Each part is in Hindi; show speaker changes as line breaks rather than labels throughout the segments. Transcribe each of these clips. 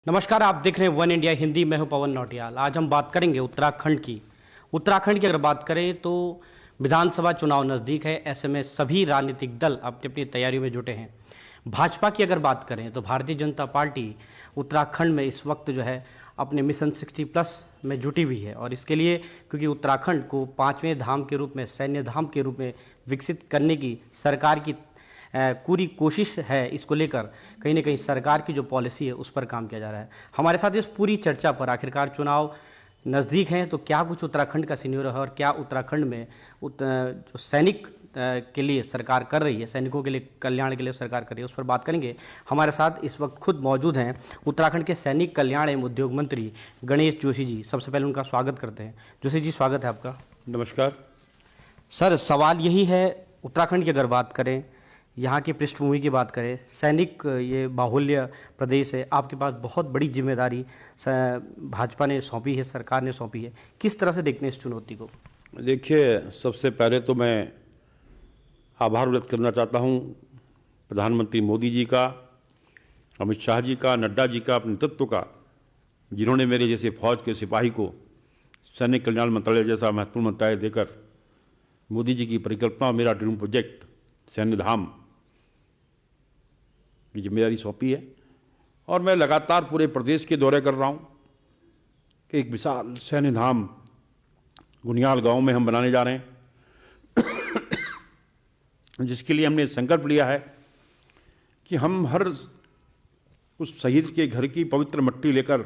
नमस्कार, आप देख रहे हैं वन इंडिया हिंदी। मैं हूं पवन नौटियाल। आज हम बात करेंगे उत्तराखंड की। उत्तराखंड की अगर बात करें तो विधानसभा चुनाव नज़दीक है। ऐसे में सभी राजनीतिक दल अपनी अपनी तैयारियों में जुटे हैं। भाजपा की अगर बात करें तो भारतीय जनता पार्टी उत्तराखंड में इस वक्त जो है अपने मिशन 60+ में जुटी हुई है। और इसके लिए क्योंकि उत्तराखंड को 5वें धाम के रूप में, सैन्य धाम के रूप में विकसित करने की सरकार की पूरी कोशिश है, इसको लेकर कहीं ना कहीं सरकार की जो पॉलिसी है उस पर काम किया जा रहा है। हमारे साथ इस पूरी चर्चा पर, आखिरकार चुनाव नज़दीक हैं तो क्या कुछ उत्तराखंड का सीनियर है और क्या उत्तराखंड में जो सैनिक के लिए सरकार कर रही है, सैनिकों के लिए कल्याण के लिए सरकार कर रही है, उस पर बात करेंगे। हमारे साथ इस वक्त खुद मौजूद हैं उत्तराखंड के सैनिक कल्याण एवं उद्योग मंत्री गणेश जोशी जी। सबसे पहले उनका स्वागत करते हैं। जोशी जी, स्वागत है आपका।
नमस्कार
सर, सवाल यही है, उत्तराखंड की अगर बात करें, यहाँ की पृष्ठभूमि की बात करें, सैनिक ये बाहुल्य प्रदेश है, आपके पास बहुत बड़ी जिम्मेदारी भाजपा ने सौंपी है, सरकार ने सौंपी है। किस तरह से देखते हैं इस चुनौती को?
देखिए, सबसे पहले तो मैं आभार व्यक्त करना चाहता हूँ प्रधानमंत्री मोदी जी का, अमित शाह जी का, नड्डा जी का, अपने नेतृत्व का, जिन्होंने मेरे जैसे फौज के सिपाही को सैनिक कल्याण मंत्रालय जैसा महत्वपूर्ण मंत्रालय देकर मोदी जी की परिकल्पना और मेरा ड्रीम प्रोजेक्ट सैन्य धाम की जिम्मेदारी सौंपी है। और मैं लगातार पूरे प्रदेश के दौरे कर रहा हूँ कि एक विशाल सैन्य धाम गुनियाल गांव में हम बनाने जा रहे हैं, जिसके लिए हमने संकल्प लिया है कि हम हर उस शहीद के घर की पवित्र मिट्टी लेकर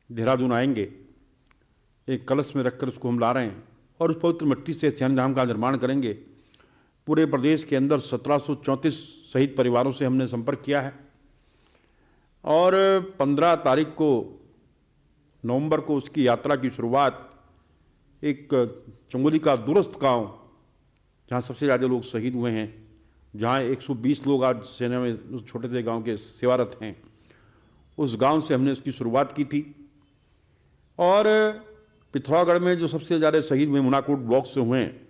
देहरादून आएंगे, एक कलश में रखकर उसको हम ला रहे हैं और उस पवित्र मिट्टी से सैन्य धाम का निर्माण करेंगे। पूरे प्रदेश के अंदर 1734 शहीद परिवारों से हमने संपर्क किया है और 15 तारीख को, नवंबर को उसकी यात्रा की शुरुआत एक चंगोली का दूरस्थ गांव, जहां सबसे ज़्यादा लोग शहीद हुए हैं, जहां 120 लोग आज सेना में उस छोटे से गांव के सेवारत हैं, उस गांव से हमने उसकी शुरुआत की थी। और पिथौरागढ़ में जो सबसे ज़्यादा शहीद हुए मुनाकोट ब्लॉक से हुए हैं,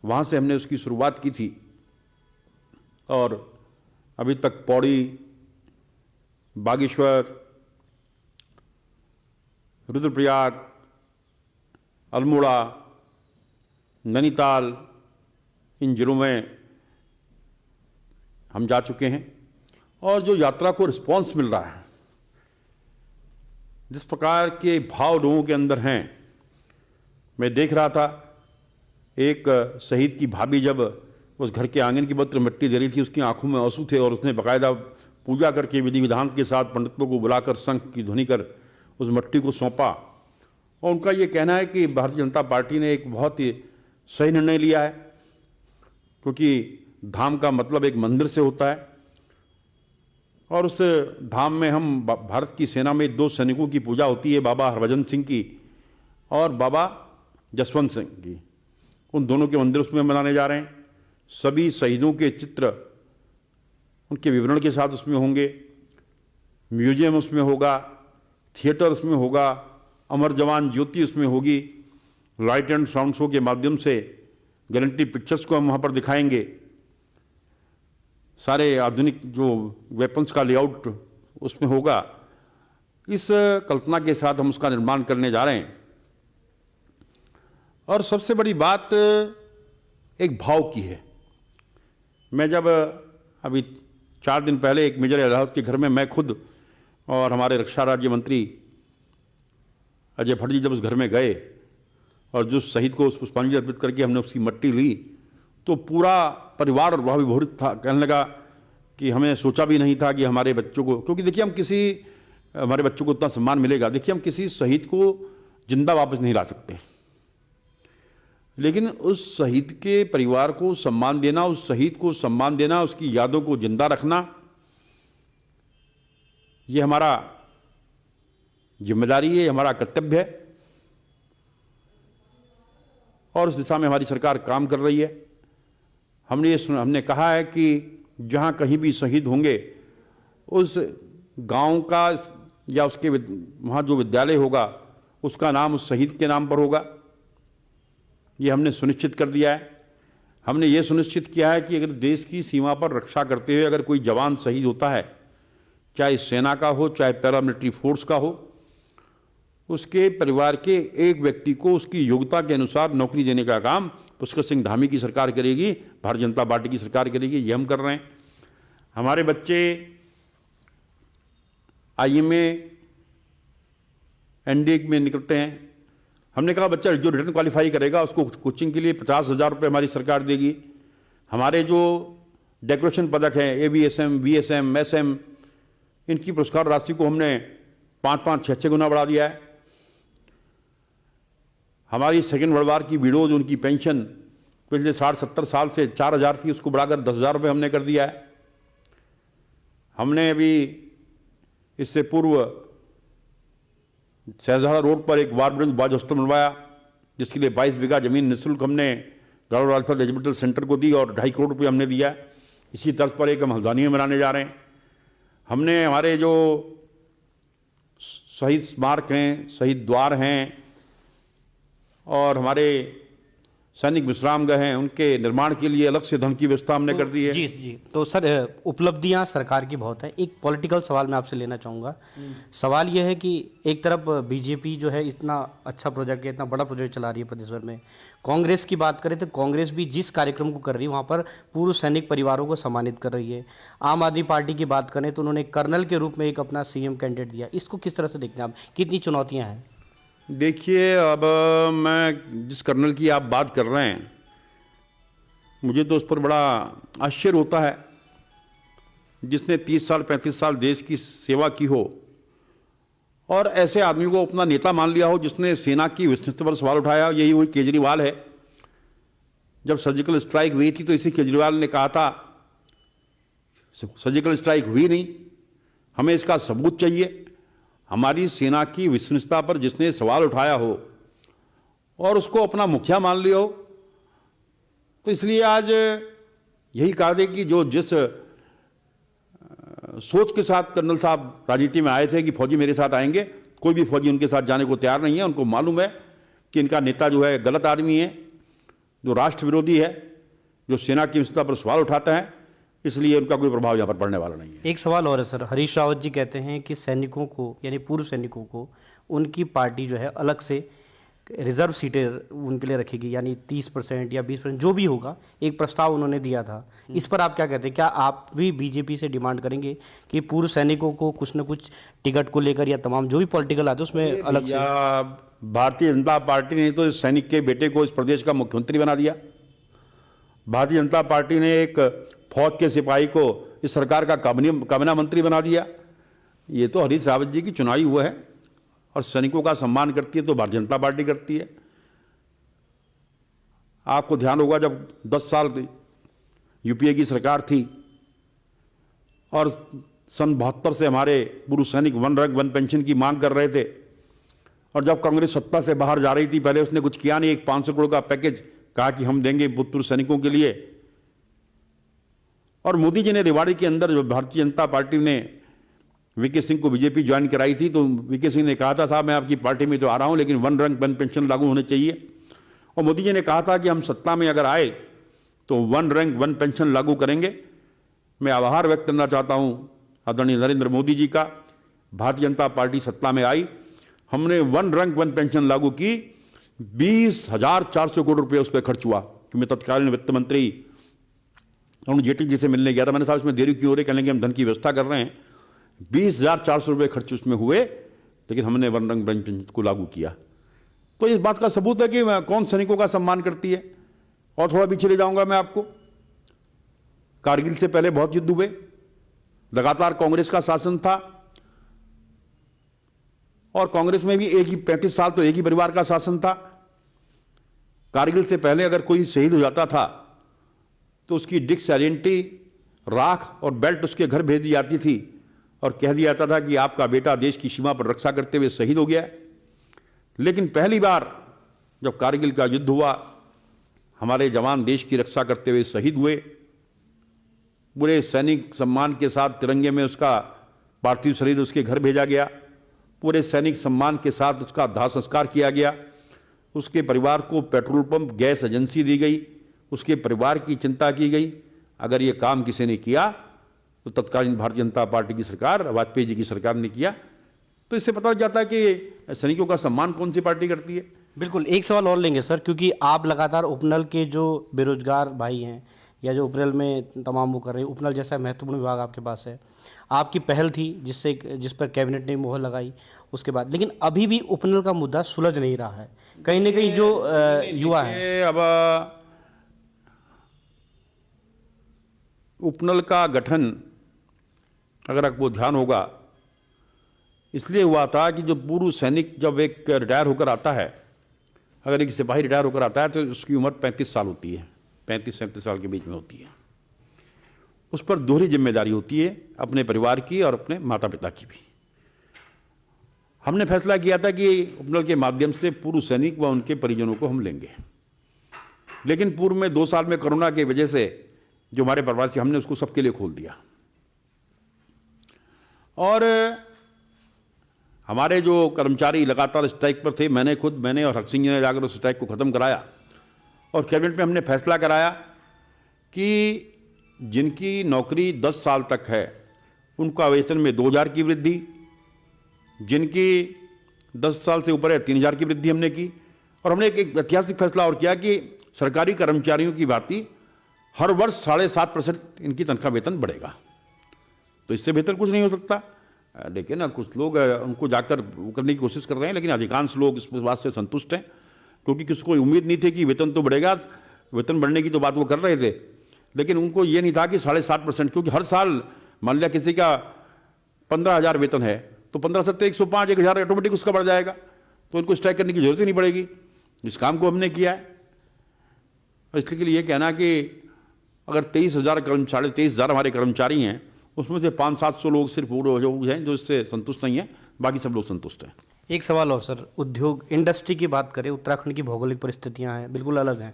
वहाँ से हमने उसकी शुरुआत की थी। और अभी तक पौड़ी, बागेश्वर, रुद्रप्रयाग, अल्मोड़ा, नैनीताल, इन जिलों में हम जा चुके हैं। और जो यात्रा को रिस्पांस मिल रहा है, जिस प्रकार के भाव लोगों के अंदर हैं, मैं देख रहा था एक शहीद की भाभी जब उस घर के आंगन की पवित्र मिट्टी दे रही थी, उसकी आंखों में आंसू थे और उसने बाकायदा पूजा करके विधि विधान के साथ पंडितों को बुलाकर शंख की ध्वनि कर उस मिट्टी को सौंपा। और उनका ये कहना है कि भारतीय जनता पार्टी ने एक बहुत ही सही निर्णय लिया है, क्योंकि धाम का मतलब एक मंदिर से होता है और उस धाम में हम भारत की सेना में 2 सैनिकों की पूजा होती है, बाबा हरभजन सिंह की और बाबा जसवंत सिंह की। उन दोनों के मंदिर उसमें बनाने जा रहे हैं। सभी शहीदों के चित्र उनके विवरण के साथ उसमें होंगे, म्यूजियम उसमें होगा, थिएटर उसमें होगा, अमर जवान ज्योति उसमें होगी, लाइट एंड साउंड शो के माध्यम से गारंटी पिक्चर्स को हम वहाँ पर दिखाएंगे। सारे आधुनिक जो वेपन्स का लेआउट उसमें होगा। इस कल्पना के साथ हम उसका निर्माण करने जा रहे हैं। और सबसे बड़ी बात एक भाव की है। मैं जब अभी 4 दिन पहले एक मेजर अदालत के घर में मैं खुद और हमारे रक्षा राज्य मंत्री अजय भट्ट जी जब उस घर में गए और जो शहीद को उस पुष्पांजलि अर्पित करके हमने उसकी मिट्टी ली, तो पूरा परिवार वह विभोरित था। कहने लगा कि हमें सोचा भी नहीं था कि हमारे बच्चों को, क्योंकि देखिए हमारे बच्चों को उतना सम्मान मिलेगा। देखिए, हम किसी शहीद को जिंदा वापस नहीं ला सकते, लेकिन उस शहीद के परिवार को सम्मान देना, उस शहीद को सम्मान देना, उसकी यादों को जिंदा रखना, ये हमारा जिम्मेदारी है, हमारा कर्तव्य है और उस दिशा में हमारी सरकार काम कर रही है। हमने कहा है कि जहां कहीं भी शहीद होंगे, उस गांव का या उसके वहां जो विद्यालय होगा उसका नाम उस शहीद के नाम पर होगा। ये हमने सुनिश्चित कर दिया है। हमने ये सुनिश्चित किया है कि अगर देश की सीमा पर रक्षा करते हुए अगर कोई जवान शहीद होता है चाहे सेना का हो चाहे पैरामिलिट्री फोर्स का हो, उसके परिवार के एक व्यक्ति को उसकी योग्यता के अनुसार नौकरी देने का काम पुष्कर सिंह धामी की सरकार करेगी, भारतीय जनता पार्टी की सरकार करेगी। ये हम कर रहे हैं। हमारे बच्चे आईएमए एनडीए में निकलते हैं, हमने कहा बच्चा जो रिटर्न क्वालिफाई करेगा उसको कोचिंग के लिए 50,000 रुपये हमारी सरकार देगी। हमारे जो डेकोरेशन पदक हैं एवीएसएम, बीएसएम, एसएम, इनकी पुरस्कार राशि को हमने 5-5, 6-6 गुना बढ़ा दिया है। हमारी सेकेंड वर्ल्ड वार की विडोज, उनकी पेंशन पिछले 60-70 साल से 4,000 थी, उसको बढ़ाकर 10,000 रुपये हमने कर दिया है। हमने अभी इससे पूर्व शहजादा रोड पर एक वार ब्रिज बाज हॉस्टल बनवाया, जिसके लिए 22 बीघा जमीन निःशुल्क हमने गौरव राजपथ रेजिमेंटल सेंटर को दी और 2.5 करोड़ रुपये हमने दिया। इसी तर्ज पर एक हम हल्द्वानी में बनाने जा रहे हैं। हमने हमारे जो शहीद स्मारक हैं, शहीद द्वार हैं और हमारे सैनिक विश्राम गृह हैं, उनके निर्माण के लिए अलग से धन की व्यवस्था हमने कर दी है।
जी जी। तो सर, उपलब्धियां सरकार की बहुत है। एक पॉलिटिकल सवाल मैं आपसे लेना चाहूँगा। सवाल यह है कि एक तरफ बीजेपी जो है इतना अच्छा प्रोजेक्ट है, इतना बड़ा प्रोजेक्ट चला रही है प्रदेश भर में। कांग्रेस की बात करें तो कांग्रेस भी जिस कार्यक्रम को कर रही है वहाँ पर पूर्व सैनिक परिवारों को सम्मानित कर रही है। आम आदमी पार्टी की बात करें तो उन्होंने कर्नल के रूप में एक अपना सीएम कैंडिडेट दिया। इसको किस तरह से देखते हैं आप, कितनी चुनौतियाँ हैं?
देखिए, अब मैं जिस कर्नल की आप बात कर रहे हैं, मुझे तो उस पर बड़ा आश्चर्य होता है, जिसने 30 साल 35 साल देश की सेवा की हो और ऐसे आदमी को अपना नेता मान लिया हो, जिसने सेना की विश्वसनीयता पर सवाल उठाया। यही वही केजरीवाल है। जब सर्जिकल स्ट्राइक हुई थी तो इसी केजरीवाल ने कहा था सर्जिकल स्ट्राइक हुई नहीं, हमें इसका सबूत चाहिए। हमारी सेना की विश्वसनीयता पर जिसने सवाल उठाया हो और उसको अपना मुखिया मान लिया हो, तो इसलिए आज यही कहा दे कि जो जिस सोच के साथ कर्नल साहब राजनीति में आए थे कि फौजी मेरे साथ आएंगे, कोई भी फौजी उनके साथ जाने को तैयार नहीं है। उनको मालूम है कि इनका नेता जो है गलत आदमी है, जो राष्ट्र विरोधी है, जो सेना की विश्वसनीयता पर सवाल उठाता है, इसलिए उनका कोई प्रभाव यहाँ पर पड़ने वाला नहीं है।
एक सवाल और है सर, हरीश रावत जी कहते हैं कि सैनिकों को, यानी पूर्व सैनिकों को, उनकी पार्टी जो है अलग से रिजर्व सीटें उनके लिए रखेगी, यानी 30% या 20% जो भी होगा, एक प्रस्ताव उन्होंने दिया था। इस पर आप क्या कहते हैं? क्या आप भी बीजेपी से डिमांड करेंगे कि पूर्व सैनिकों को कुछ न कुछ टिकट को लेकर या तमाम जो भी पॉलिटिकल आते हैं उसमें अलग से?
भारतीय जनता पार्टी ने तो इस सैनिक के बेटे को इस प्रदेश का मुख्यमंत्री बना दिया। भारतीय जनता पार्टी ने एक फौज के सिपाही को इस सरकार का काबीना मंत्री बना दिया। ये तो हरीश रावत जी की चुनाई हुआ है। और सैनिकों का सम्मान करती है तो भारतीय जनता पार्टी करती है। आपको ध्यान होगा, जब 10 साल यूपीए की सरकार थी और सन 72 से हमारे पूर्व सैनिक वन रैंक वन पेंशन की मांग कर रहे थे, और जब कांग्रेस सत्ता से बाहर जा रही थी, पहले उसने कुछ किया नहीं, एक 500 करोड़ का पैकेज कहा कि हम देंगे पूर्व सैनिकों के लिए। और मोदी जी ने रेवाड़ी के अंदर, जो भारतीय जनता पार्टी ने वीके सिंह को बीजेपी ज्वाइन कराई थी, तो वीके सिंह ने कहा था साहब मैं आपकी पार्टी में तो आ रहा हूं, लेकिन वन रैंक वन पेंशन लागू होने चाहिए। और मोदी जी ने कहा था कि हम सत्ता में अगर आए तो वन रैंक वन पेंशन लागू करेंगे। मैं आभार व्यक्त करना चाहता हूं आदरणीय नरेंद्र मोदी जी का। भारतीय जनता पार्टी सत्ता में आई, हमने वन रैंक वन पेंशन लागू की, 20,400 करोड़ रुपये उस पर खर्च हुआ। कि मैं तत्कालीन वित्त मंत्री अरुण जेटली जी से मिलने गया था, मैंने साहब इसमें देरी क्यों हो रही, कहने कि हम धन की व्यवस्था कर रहे हैं। 20,400 रुपये खर्च उसमें हुए, लेकिन हमने वन रैंक वन पेंशन को लागू किया। तो इस बात का सबूत है कि कौन सैनिकों का सम्मान करती है। और थोड़ा पीछे ले जाऊंगा मैं आपको, कारगिल से पहले बहुत युद्ध हुए, लगातार कांग्रेस का शासन था, और कांग्रेस में भी एक ही 35 साल तो एक ही परिवार का शासन था। कारगिल से पहले अगर कोई शहीद हो जाता था तो उसकी डिस्क आइडेंटिटी, राख और बेल्ट उसके घर भेज दी जाती थी और कह दिया जाता था कि आपका बेटा देश की सीमा पर रक्षा करते हुए शहीद हो गया है। लेकिन पहली बार जब कारगिल का युद्ध हुआ, हमारे जवान देश की रक्षा करते हुए शहीद हुए। पूरे सैनिक सम्मान के साथ तिरंगे में उसका पार्थिव शरीर उसके घर भेजा गया। पूरे सैनिक सम्मान के साथ उसका दाह संस्कार किया गया। उसके परिवार को पेट्रोल पंप, गैस एजेंसी दी गई, उसके परिवार की चिंता की गई। अगर ये काम किसी ने किया तो तत्कालीन भारतीय जनता पार्टी की सरकार, वाजपेयी जी की सरकार ने किया। तो इससे पता चल जाता है कि सैनिकों का सम्मान कौन सी पार्टी करती है।
बिल्कुल, एक सवाल और लेंगे सर, क्योंकि आप लगातार उपनल के जो बेरोजगार भाई हैं या जो उपनल में तमाम वो कर रहे हैं, उपनल जैसा महत्वपूर्ण विभाग आपके पास है, आपकी पहल थी जिस पर कैबिनेट ने मुहर लगाई उसके बाद, लेकिन अभी भी उपनल का मुद्दा सुलझ नहीं रहा है। कहीं ना कहीं जो युवा है,
अब उपनल का गठन अगर आपको ध्यान होगा इसलिए हुआ था कि जो पूर्व सैनिक जब एक रिटायर होकर आता है, अगर एक सिपाही रिटायर होकर आता है तो उसकी उम्र 35 साल होती है, 35-37 साल के बीच में होती है। उस पर दोहरी जिम्मेदारी होती है, अपने परिवार की और अपने माता पिता की भी। हमने फैसला किया था कि उपनल के माध्यम से पूर्व सैनिक व उनके परिजनों को हम लेंगे, लेकिन पूर्व में 2 साल में कोरोना की वजह से जो हमारे प्रवासी, हमने उसको सबके लिए खोल दिया। और हमारे जो कर्मचारी लगातार स्ट्राइक पर थे, मैंने और हक सिंह जी ने जाकर उस स्ट्राइक को ख़त्म कराया और कैबिनेट में हमने फैसला कराया कि जिनकी नौकरी 10 साल तक है उनका वेतन में 2000 की वृद्धि, जिनकी 10 साल से ऊपर है 3000 की वृद्धि हमने की। और हमने एक ऐतिहासिक फैसला और किया कि सरकारी कर्मचारियों की भांति हर वर्ष 7.5% इनकी तनख्वाह वेतन बढ़ेगा। तो इससे बेहतर कुछ नहीं हो सकता। लेकिन कुछ लोग उनको जाकर वो करने की कोशिश कर रहे हैं, लेकिन अधिकांश लोग इस बात से संतुष्ट हैं, क्योंकि किसी को उम्मीद नहीं थी कि वेतन तो बढ़ेगा। वेतन बढ़ने की तो बात वो कर रहे थे, लेकिन उनको ये नहीं था कि 7.5%, क्योंकि हर साल मान लिया किसी का 15,000 वेतन है तो 15 सत्ते 105, 1,000 ऑटोमेटिक उसका बढ़ जाएगा, तो उनको स्ट्राइक करने की जरूरत ही नहीं पड़ेगी। इस काम को हमने किया है। और इसलिए ये कहना कि अगर 23,000 हमारे कर्मचारी हैं, उसमें से 500-700 लोग सिर्फ वो लोग हैं जो इससे संतुष्ट नहीं है, बाकी सब लोग संतुष्ट हैं।
एक सवाल और सर, उद्योग इंडस्ट्री की बात करें, उत्तराखंड की भौगोलिक परिस्थितियां हैं बिल्कुल अलग हैं।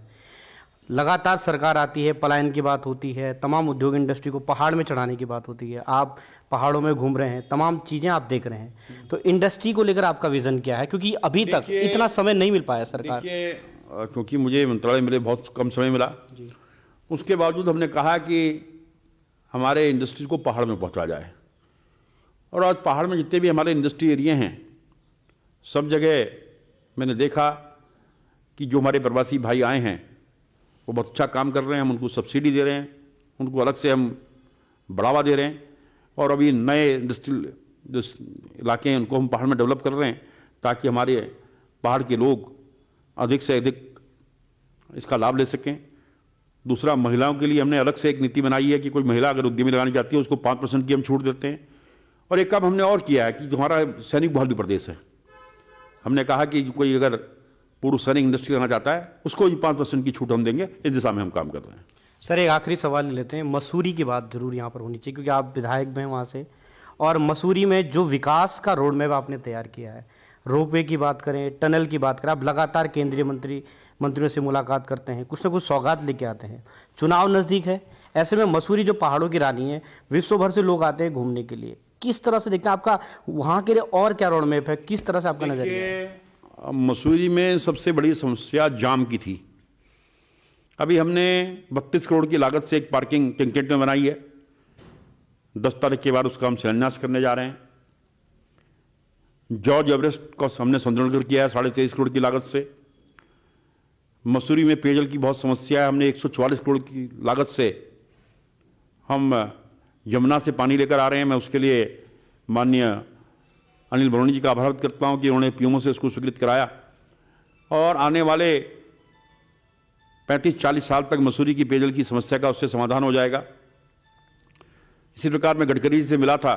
लगातार सरकार आती है, पलायन की बात होती है, तमाम उद्योग इंडस्ट्री को पहाड़ में चढ़ाने की बात होती है। आप पहाड़ों में घूम रहे हैं, तमाम चीज़ें आप देख रहे हैं, तो इंडस्ट्री को लेकर आपका विजन क्या है? क्योंकि अभी तक इतना समय नहीं मिल पाया सरकार।
क्योंकि मुझे मंत्रालय मिले बहुत कम समय मिला जी। उसके बावजूद हमने कहा कि हमारे इंडस्ट्रीज को पहाड़ में पहुंचा जाए। और आज पहाड़ में जितने भी हमारे इंडस्ट्री एरिया हैं, सब जगह मैंने देखा कि जो हमारे प्रवासी भाई आए हैं वो बहुत अच्छा काम कर रहे हैं। हम उनको सब्सिडी दे रहे हैं, उनको अलग से हम बढ़ावा दे रहे हैं। और अभी नए इंडस्ट्रियल जो इलाके हैं उनको हम पहाड़ में डेवलप कर रहे हैं, ताकि हमारे पहाड़ के लोग अधिक से अधिक इसका लाभ ले सकें। दूसरा, महिलाओं के लिए हमने अलग से एक नीति बनाई है कि कोई महिला अगर उद्यमी लगानी चाहती है उसको 5% की हम छूट देते हैं। और एक काम हमने और किया है कि जो हमारा सैनिक बहाली प्रदेश है, हमने कहा कि कोई अगर पूर्व सैनिक इंडस्ट्री करना चाहता है उसको 5% की छूट हम देंगे। इस दिशा में हम काम कर रहे हैं।
सर, एक आखिरी सवाल लेते हैं। मसूरी की बात जरूर यहाँ पर होनी चाहिए, क्योंकि आप विधायक भी हैं वहाँ से, और मसूरी में जो विकास का रोड मैप आपने तैयार किया है, रोपवे की बात करें, टनल की बात करें, आप लगातार केंद्रीय मंत्रियों से मुलाकात करते हैं, कुछ ना कुछ सौगात लेके आते हैं। चुनाव नज़दीक है, ऐसे में मसूरी जो पहाड़ों की रानी है, विश्व भर से लोग आते हैं घूमने के लिए। किस तरह से देखते हैं आपका वहाँ के लिए और क्या रोड मैप है, किस तरह से आपका नजरिया है?
मसूरी में सबसे बड़ी समस्या जाम की थी। अभी हमने 32 करोड़ की लागत से एक पार्किंग किंगटेट में बनाई है। 10 तारीख के बाद उसका हम शिलान्यास करने जा रहे हैं। जॉर्ज एवरेस्ट का हमने संरक्षण किया है 23.5 करोड़ की लागत से। मसूरी में पेयजल की बहुत समस्या है, हमने 144 करोड़ की लागत से हम यमुना से पानी लेकर आ रहे हैं। मैं उसके लिए माननीय अनिल बरूनी जी का आभार व्यक्त करता हूं कि उन्होंने पीएमओ से इसको स्वीकृत कराया। और आने वाले 35-40 साल तक मसूरी की पेयजल की समस्या का उससे समाधान हो जाएगा। इसी प्रकार मैं गडकरी जी से मिला था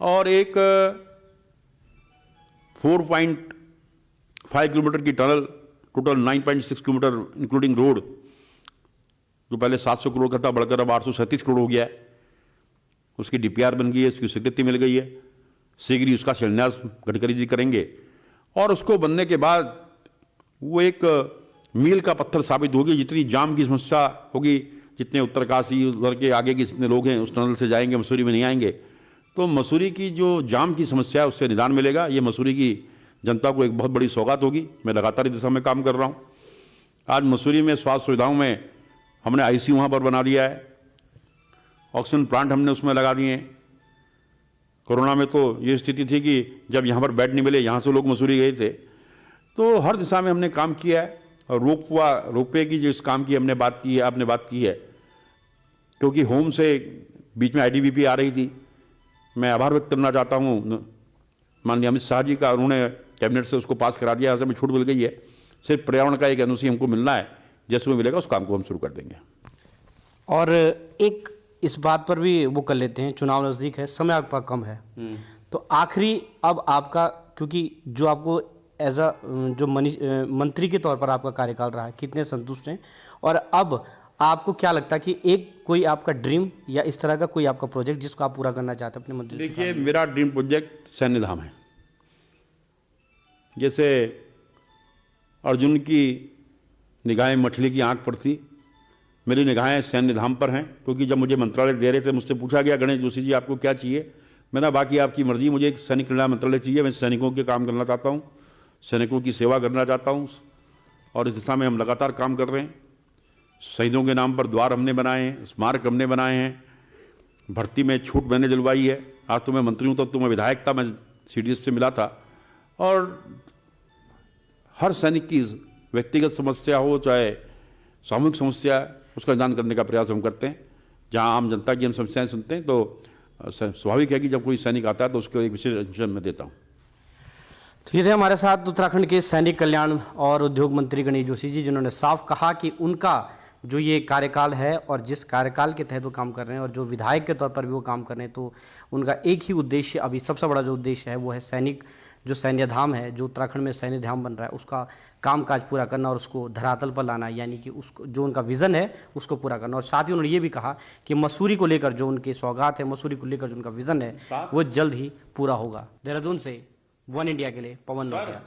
और एक 4.5 किलोमीटर की tunnel, total 9.6 kilometre including road, जो पहले 700 करोड़ का था बढ़कर अब 837 करोड़ हो गया है, उसकी डीपीआर बन गई है, उसकी स्वीकृति मिल गई है। शीघ्र ही उसका शिलान्यास गडकरी जी करेंगे और उसको बनने के बाद वो एक मील का पत्थर साबित होगी। जितनी जाम की समस्या होगी, जितने उत्तरकाशी उधर के आगे के जितने लोग हैं उस टनल से जाएंगे, मसूरी में नहीं आएंगे, तो मसूरी की जो जाम की समस्या है उससे निदान मिलेगा। ये मसूरी की जनता को एक बहुत बड़ी सौगात होगी। मैं लगातार इस दिशा में काम कर रहा हूँ। आज मसूरी में स्वास्थ्य सुविधाओं में हमने आईसीयू वहाँ पर बना दिया है, ऑक्सीजन प्लांट हमने उसमें लगा दिए हैं। कोरोना में तो ये स्थिति थी कि जब यहाँ पर बेड नहीं मिले, यहाँ से लोग मसूरी गए थे। तो हर दिशा में हमने काम किया है। और रोपवे की जिस काम की हमने बात की है, आपने बात की है, क्योंकि होम से बीच में ITBP आ रही थी। मैं आभार व्यक्त करना चाहता हूँ माननीय अमित शाह जी का, उन्होंने कैबिनेट से उसको पास करा दिया, हमें छूट मिल गई है। सिर्फ पर्यावरण का एक NOC हमको मिलना है, जैसे वो मिलेगा उस काम को हम शुरू कर देंगे।
और एक इस बात पर भी वो कर लेते हैं, चुनाव नज़दीक है, समय आपका कम है, तो आखिरी अब आपका, क्योंकि जो आपको एज अ जो मंत्री के तौर पर आपका कार्यकाल रहा है, कितने संतुष्ट हैं? और अब आपको क्या लगता है कि एक कोई आपका ड्रीम या इस तरह का कोई आपका प्रोजेक्ट जिसको आप पूरा करना चाहते हैं अपने मंत्री?
देखिए, मेरा ड्रीम प्रोजेक्ट सैन्य धाम है। जैसे अर्जुन की निगाहें मछली की आंख पर थी, मेरी निगाहें सैन्य धाम पर हैं। क्योंकि जब मुझे मंत्रालय दे रहे थे, मुझसे पूछा गया, गणेश जोशी जी आपको क्या चाहिए? मैंने बाकी आपकी मर्जी, मुझे एक सैनिक कल्याण मंत्रालय चाहिए। मैं सैनिकों के काम करना चाहता हूँ, सैनिकों की सेवा करना चाहता हूँ, और इस दिशा में हम लगातार काम कर रहे हैं। शहीदों के नाम पर द्वार हमने बनाए हैं, स्मारक हमने बनाए हैं, भर्ती में छूट मैंने दिलवाई है। आज तो मैं मंत्री हूँ, तब तो मैं विधायक था, मैं CDS से मिला था। और हर सैनिक की व्यक्तिगत समस्या हो चाहे सामूहिक समस्या, उसका निदान करने का प्रयास हम करते हैं। जहाँ आम जनता की हम समस्याएं सुनते हैं, तो स्वाभाविक है कि जब कोई सैनिक आता है तो उसको एक विशेष अटेंशन मैं देता हूँ।
तो ये थे हमारे साथ उत्तराखंड के सैनिक कल्याण और उद्योग मंत्री गणेश जोशी जी, जिन्होंने साफ कहा कि उनका जो ये कार्यकाल है और जिस कार्यकाल के तहत वो काम कर रहे हैं और जो विधायक के तौर पर भी वो काम कर रहे हैं, तो उनका एक ही उद्देश्य, अभी सबसे बड़ा जो उद्देश्य है वो है सैनिक, जो सैन्य धाम है, जो उत्तराखंड में सैन्य धाम बन रहा है, उसका कामकाज पूरा करना और उसको धरातल पर लाना, यानी कि उसको जो उनका विज़न है उसको पूरा करना। और साथ ही उन्होंने ये भी कहा कि मसूरी को लेकर जो उनके सौगात है, मसूरी को लेकर जो उनका विज़न है, वो जल्द ही पूरा होगा। देहरादून से वन इंडिया के लिए पवन नौटियाल।